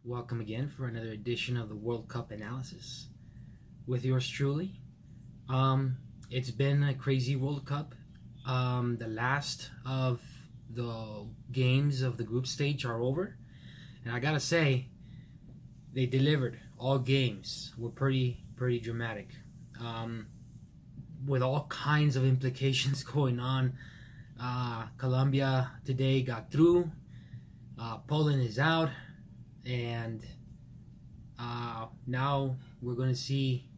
Welcome again for another edition of the World Cup analysis with yours truly. It's been a crazy World Cup. The last of the games of the group stage are over, and I gotta say, they delivered. All games were pretty dramatic, with all kinds of implications going on. Colombia today got through. Poland is out. And now we're going to see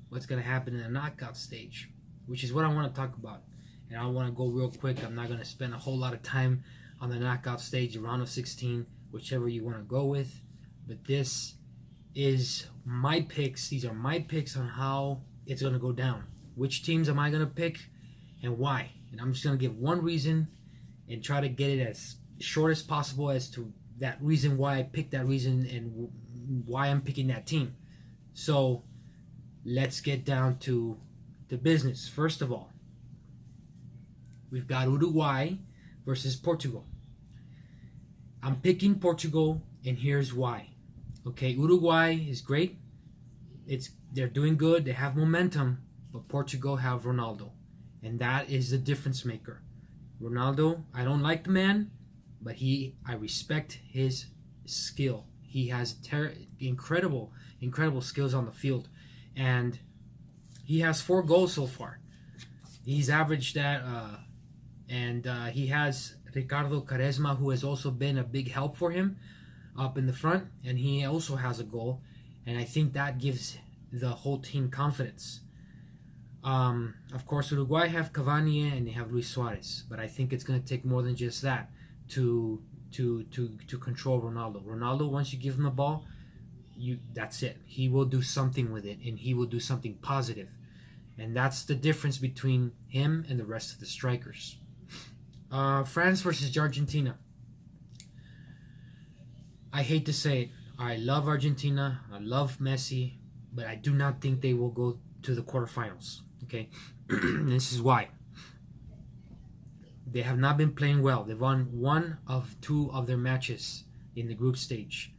what's going to happen in the knockout stage, which is what I want to talk about. And I want to go real quick. I'm not going to spend a whole lot of time on the knockout stage, the round of 16, whichever you want to go with. But this is my picks. These are my picks on how it's going to go down. Which teams am I going to pick and why? And I'm just going to give one reason and try to get it as short as possible as to that reason why I picked that reason and why I'm picking that team. So let's get down to the business. First of all, we've got Uruguay versus Portugal. I'm picking Portugal, and here's why. Okay, Uruguay is great. They're doing good. They have momentum, but Portugal have Ronaldo, and that is the difference maker. Ronaldo, I don't like the man, but I respect his skill. He has incredible skills on the field, and he has 4 goals so far. He's averaged that, and he has Ricardo Quaresma, who has also been a big help for him up in the front, and he also has a goal, and I think that gives the whole team confidence. Of course, Uruguay have Cavani and they have Luis Suarez, but I think it's going to take more than just that to control Ronaldo. Ronaldo, once you give him the ball, that's it. He will do something with it, and he will do something positive. And that's the difference between him and the rest of the strikers. France versus Argentina. I hate to say it. I love Argentina. I love Messi, but I do not think they will go to the quarterfinals. Okay, this is why. They have not been playing well. They've won 1 of 2 of their matches in the group stage.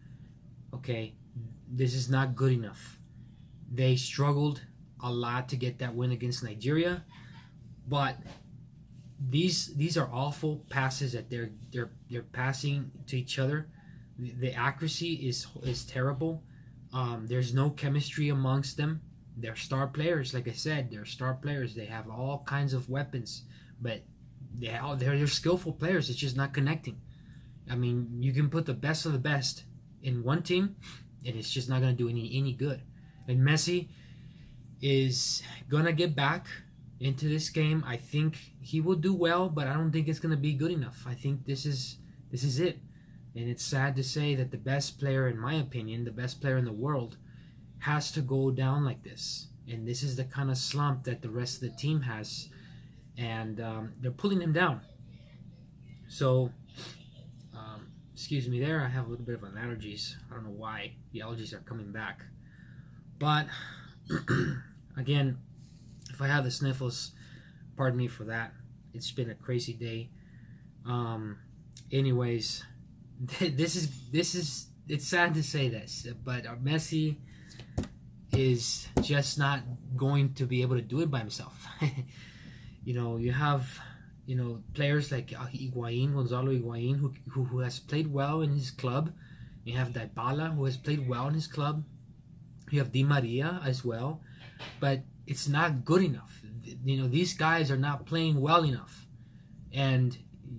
Okay, this is not good enough. They struggled a lot to get that win against Nigeria, but these are awful passes that they're passing to each other. The accuracy is terrible. There's no chemistry amongst them. They're star players, like I said. They're star players. They have all kinds of weapons, but they're skillful players. It's just not connecting. I mean, you can put the best of the best in one team, and it's just not going to do any good. And Messi is going to get back into this game. I think he will do well, but I don't think it's going to be good enough. I think this is it. And it's sad to say that the best player, in my opinion, the best player in the world, has to go down like this. And this is the kind of slump that the rest of the team has. And they're pulling him down. So, excuse me there, I have a little bit of allergies. I don't know why the allergies are coming back. But, again, if I have the sniffles, pardon me for that. It's been a crazy day. Anyways, it's sad to say this, but Messi is just not going to be able to do it by himself. You have, players like Gonzalo Higuain, who has played well in his club. You have Dybala, who has played well in his club. You have Di Maria as well, but it's not good enough. These guys are not playing well enough, and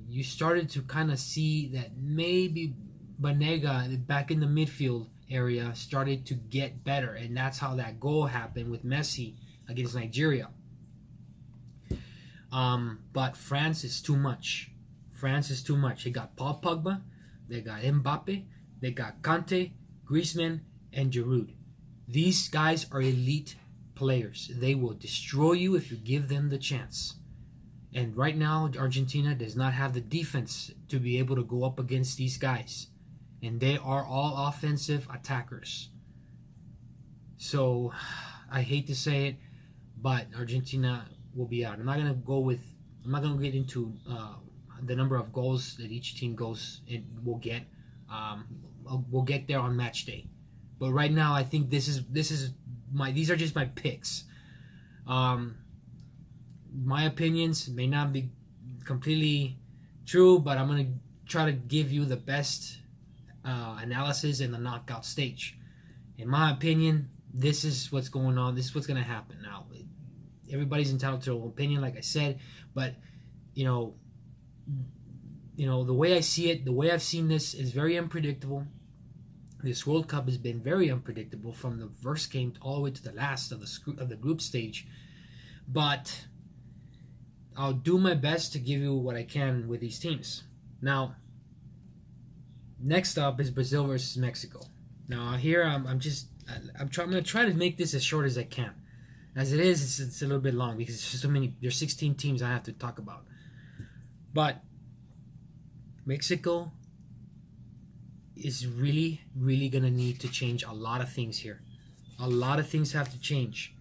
you started to kind of see that maybe Banega back in the midfield area started to get better, and that's how that goal happened with Messi against Nigeria. But France is too much. They got Paul Pogba, they got Mbappe, they got Kante, Griezmann, and Giroud. These guys are elite players. They will destroy you if you give them the chance. And right now, Argentina does not have the defense to be able to go up against these guys. And they are all offensive attackers. So, I hate to say it, but Argentina will be out. I'm not going to get into the number of goals that each team will get. we'll get there on match day. But right now, I think these are just my picks. My opinions may not be completely true, but I'm gonna try to give you the best analysis in the knockout stage. In my opinion, this is what's going on. This is what's gonna happen. Now, everybody's entitled to their own opinion, like I said, but you know, the way I see it, the way I've seen this is very unpredictable. This World Cup has been very unpredictable from the first game all the way to the last of the group stage. But I'll do my best to give you what I can with these teams. Now, next up is Brazil versus Mexico. Now here I'm going to try to make this as short as I can. As it is, it's a little bit long because there's so many. There's 16 teams I have to talk about. But Mexico is really, really going to need to change a lot of things here. A lot of things have to change.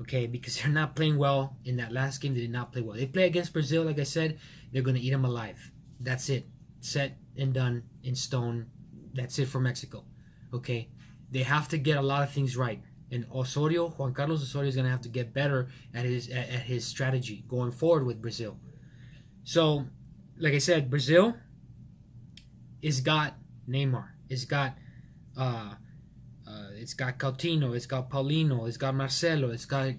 Okay, because they're not playing well in that last game. They did not play well. They play against Brazil, like I said, they're going to eat them alive. That's it. Set and done in stone. That's it for Mexico. Okay, they have to get a lot of things right. And Juan Carlos Osorio is going to have to get better at his strategy going forward with Brazil. So, like I said, Brazil has got Neymar. It's got Coutinho. It's got Paulino. It's got Marcelo. It's got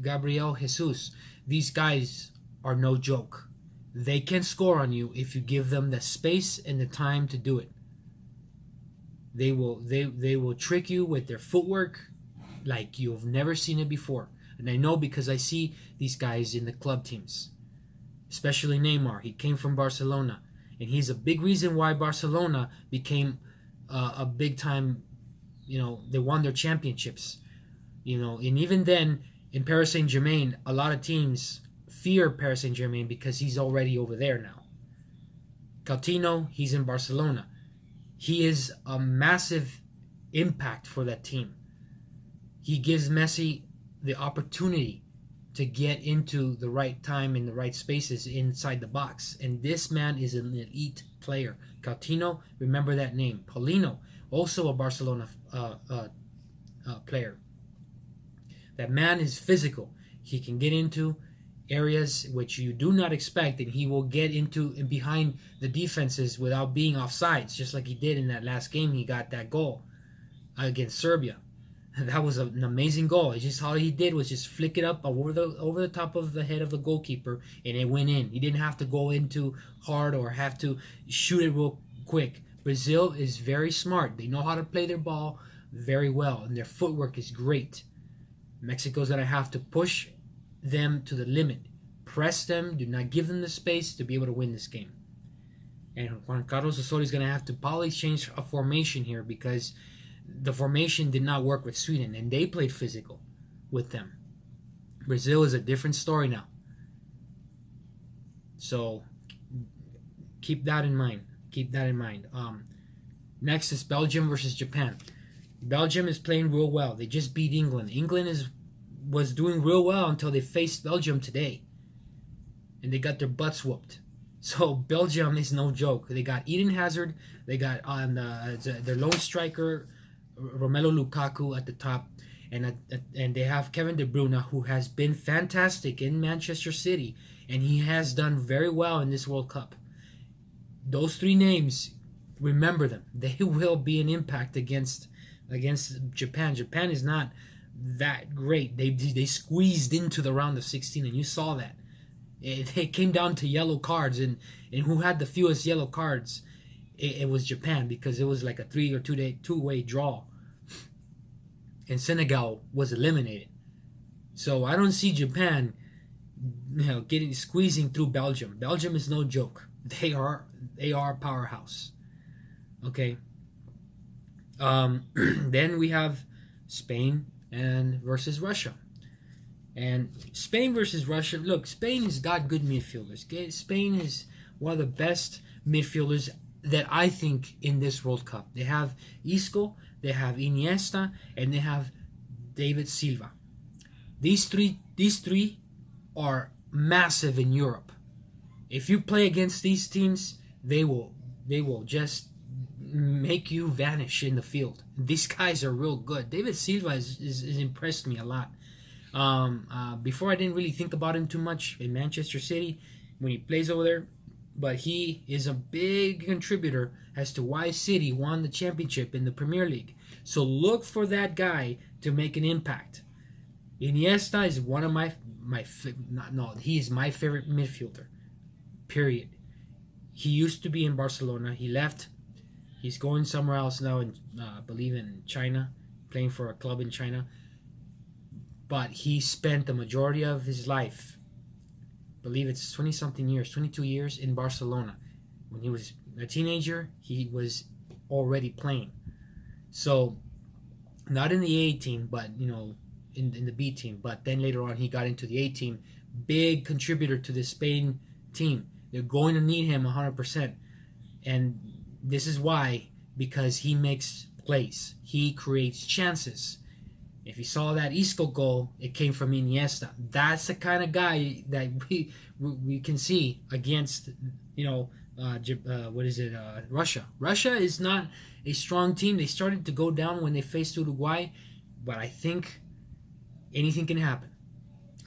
Gabriel Jesus. These guys are no joke. They can score on you if you give them the space and the time to do it. They will trick you with their footwork like you've never seen it before. And I know because I see these guys in the club teams, especially Neymar. He came from Barcelona, and he's a big reason why Barcelona became a big time. They won their championships. And even then, in Paris Saint-Germain, a lot of teams fear Paris Saint-Germain because he's already over there now. Coutinho, he's in Barcelona. He is a massive impact for that team. He gives Messi the opportunity to get into the right time in the right spaces inside the box. And this man is an elite player. Coutinho, remember that name. Paulino, also a Barcelona player. That man is physical. He can get into areas which you do not expect, and he will get into and behind the defenses without being offsides, just like he did in that last game. He got that goal against Serbia. That was an amazing goal. It's just all he did was just flick it up over the top of the head of the goalkeeper, and it went in. He didn't have to go into hard or have to shoot it real quick. Brazil is very smart. They know how to play their ball very well, and their footwork is great. Mexico's going to have to push them to the limit. Press them. Do not give them the space to be able to win this game. And Juan Carlos Osorio is going to have to probably change a formation here because the formation did not work with Sweden, and they played physical with them. Brazil is a different story now. So keep that in mind. Next is Belgium versus Japan. Belgium is playing real well. They just beat England. England was doing real well until they faced Belgium today, and they got their butts whooped. So Belgium is no joke. They got Eden Hazard. They got their lone striker Romelu Lukaku at the top, and they have Kevin De Bruyne, who has been fantastic in Manchester City, and he has done very well in this World Cup. Those three names, remember them. They will be an impact against Japan. Japan is not that great. They squeezed into the round of 16, and you saw that. It came down to yellow cards, and who had the fewest yellow cards, it was Japan, because it was like a 3 or 2-way draw, and Senegal was eliminated. So I don't see Japan, squeezing through Belgium. Belgium is no joke. They are a powerhouse. Okay. Then we have Spain versus Russia. And Spain versus Russia. Look, Spain has got good midfielders. Spain is one of the best midfielders that I think in this World Cup. They have Isco, they have Iniesta, and they have David Silva. These three are massive in Europe. If you play against these teams, they will just make you vanish in the field. These guys are real good. David Silva is impressed me a lot. Before I didn't really think about him too much in Manchester City when he plays over there, but he is a big contributor as to why City won the championship in the Premier League. So look for that guy to make an impact. Iniesta is one of he is my favorite midfielder. Period. He used to be in Barcelona. He left. He's going somewhere else now, I believe in China, playing for a club in China. But he spent the majority of his life, I believe it's 20-something years, 22 years in Barcelona. When he was a teenager, he was already playing. So, not in the A team, but, in the B team. But then later on, he got into the A team. Big contributor to the Spain team. They're going to need him 100%. And this is why, because he makes plays. He creates chances. If you saw that Isco goal, it came from Iniesta. That's the kind of guy that we can see against, Russia. Russia is not a strong team. They started to go down when they faced Uruguay, but I think anything can happen.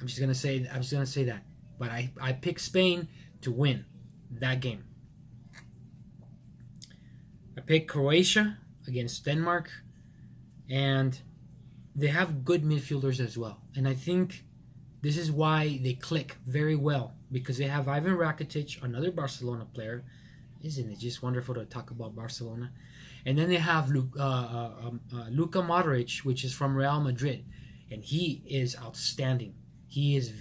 I'm just gonna say that. But I pick Spain to win that game. I pick Croatia against Denmark, and they have good midfielders as well. And I think this is why they click very well, because they have Ivan Rakitic, another Barcelona player. Isn't it just wonderful to talk about Barcelona? And then they have Luka Modric, which is from Real Madrid, and he is outstanding. He's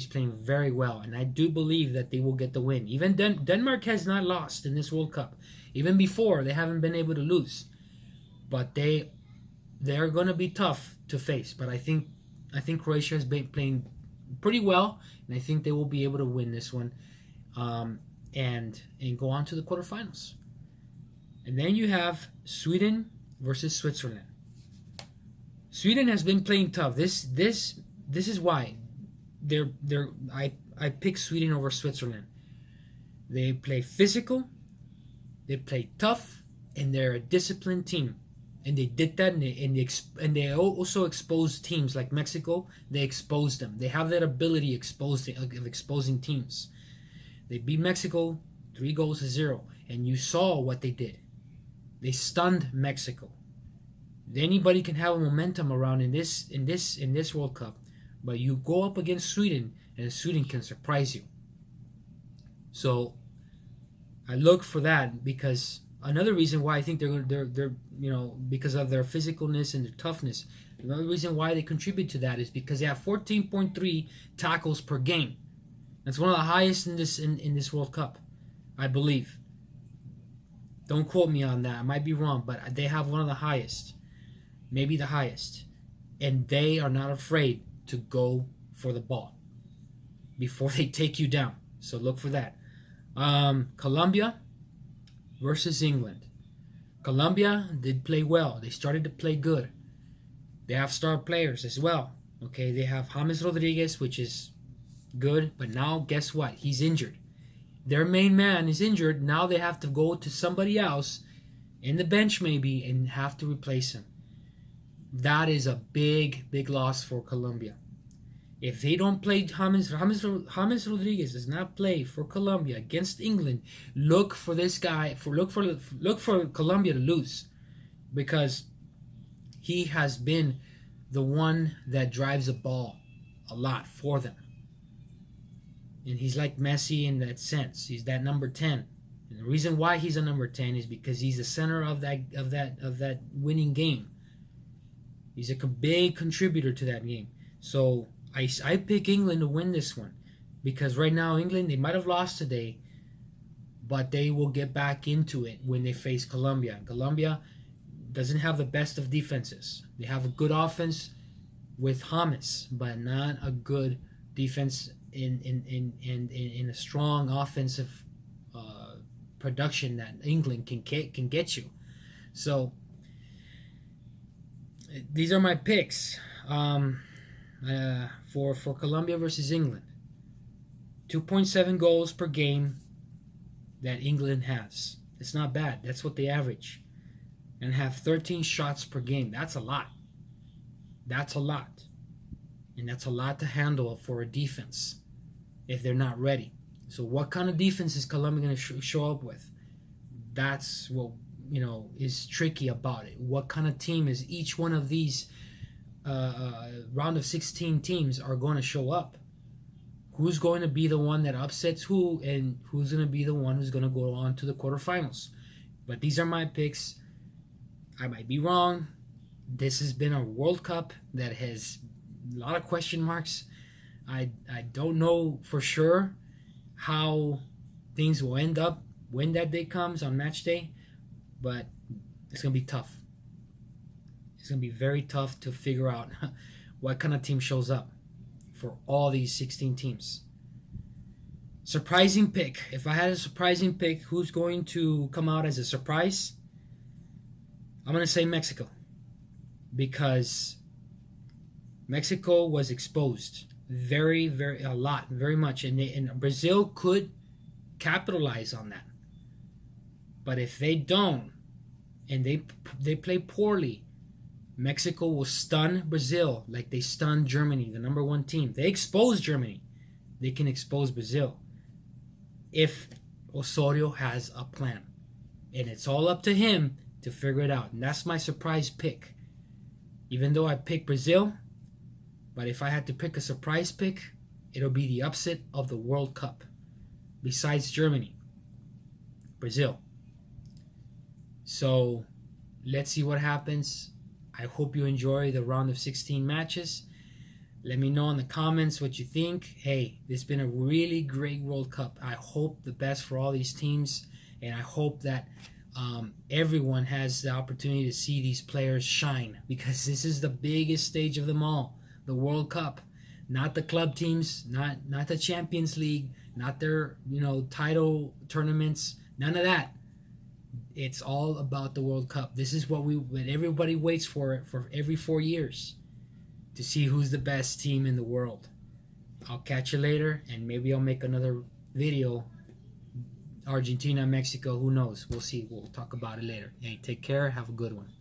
playing very well, and I do believe that they will get the win. Even Denmark has not lost in this World Cup. Even before, they haven't been able to lose. But they're going to be tough to face. But I think Croatia has been playing pretty well, and I think they will be able to win this one, and go on to the quarterfinals. And then you have Sweden versus Switzerland. Sweden has been playing tough. This is why I pick Sweden over Switzerland. They play physical, they play tough, and they're a disciplined team. And they did that, and they also exposed teams like Mexico. They exposed them. They have that ability of exposing teams. They beat Mexico 3-0, and you saw what they did. They stunned Mexico. Anybody can have a momentum around in this World Cup, but you go up against Sweden, and Sweden can surprise you. So I look for that, because another reason why I think they're because of their physicalness and their toughness. Another reason why they contribute to that is because they have 14.3 tackles per game. That's one of the highest in this World Cup, I believe. Don't quote me on that. I might be wrong, but they have one of the highest, maybe the highest, and they are not afraid to go for the ball before they take you down. So look for that. Colombia versus England. Colombia did play well. They started to play good. They have star players as well. Okay, they have James Rodriguez, which is good, but now guess what? He's injured. Their main man is injured. Now they have to go to somebody else in the bench maybe and have to replace him. That is a big, big loss for Colombia. If they don't play James Rodriguez does not play for Colombia against England, look for this guy look for Colombia to lose, because he has been the one that drives the ball a lot for them. And he's like Messi in that sense. He's that number 10. And the reason why he's a number 10 is because he's the center of that winning game. He's a big contributor to that game. So I pick England to win this one, because right now England, they might have lost today, but they will get back into it when they face Colombia. Colombia doesn't have the best of defenses. They have a good offense with James, but not a good defense in a strong offensive production that England can get you. So these are my picks for Colombia versus England. 2.7 goals per game that England has. It's not bad. That's what they average. And have 13 shots per game. That's a lot. That's a lot. And that's a lot to handle for a defense if they're not ready. So what kind of defense is Colombia going to show up with? That's what, is tricky about it. What kind of team is each one of these round of 16 teams are going to show up? Who's going to be the one that upsets who, and who's going to be the one who's going to go on to the quarterfinals? But these are my picks. I might be wrong. This has been a World Cup that has a lot of question marks. I don't know for sure how things will end up when that day comes on match day, but it's going to be tough. It's going to be very tough to figure out what kind of team shows up for all these 16 teams. Surprising pick. If I had a surprising pick, who's going to come out as a surprise? I'm going to say Mexico, because Mexico was exposed very much, and Brazil could capitalize on that. But if they don't, and they play poorly, Mexico will stun Brazil like they stunned Germany, the number one team. They exposed Germany. They can expose Brazil if Osorio has a plan. And it's all up to him to figure it out. And that's my surprise pick. Even though I picked Brazil, but if I had to pick a surprise pick, it'll be the upset of the World Cup. Besides Germany, Brazil. So let's see what happens. I hope you enjoy the round of 16 matches. Let me know in the comments what you think. Hey, this has been a really great World Cup. I hope the best for all these teams, and I hope that everyone has the opportunity to see these players shine, because this is the biggest stage of them all, the World Cup. Not the club teams, not the Champions League, not their title tournaments, none of that. It's all about the World Cup. This is what everybody waits for every 4 years, to see who's the best team in the world. I'll catch you later, and maybe I'll make another video. Argentina, Mexico, who knows? We'll see. We'll talk about it later. Hey, take care. Have a good one.